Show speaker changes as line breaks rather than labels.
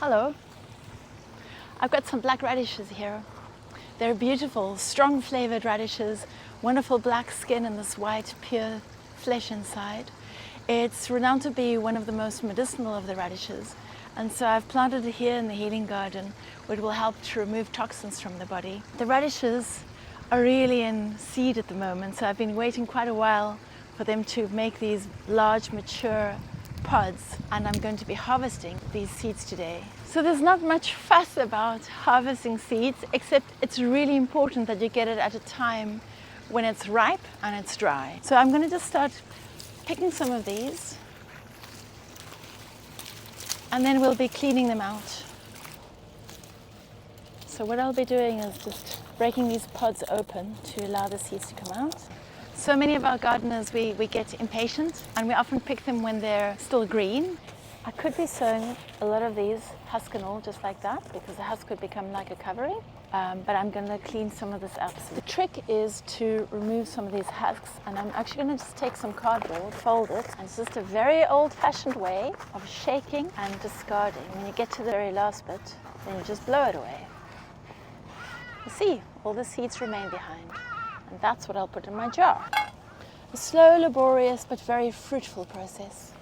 Hello. I've got some black radishes here. They're beautiful, strong flavored radishes, wonderful black skin and this white, pure flesh inside. It's renowned to be one of the most medicinal of the radishes. And so I've planted it here in the healing garden, which will help to remove toxins from the body. The radishes are really in seed at the moment, so I've been waiting quite a while for them to make these large, mature pods, and I'm going to be harvesting these seeds today. So there's not much fuss about harvesting seeds, except it's really important that you get it at a time when it's ripe and it's dry. So I'm going to just start picking some of these, and then we'll be cleaning them out. So what I'll be doing is just breaking these pods open to allow the seeds to come out. So many of our gardeners, we get impatient, and we often pick them when they're still green. I could be sowing a lot of these husk and all just like that, because the husk could become like a covering, but I'm going to clean some of this up. So the trick is to remove some of these husks, and I'm actually going to just take some cardboard, fold it, and it's just a very old-fashioned way of shaking and discarding. When you get to the very last bit, then you just blow it away. You see, all the seeds remain behind. And that's what I'll put in my jar. A slow, laborious, but very fruitful process.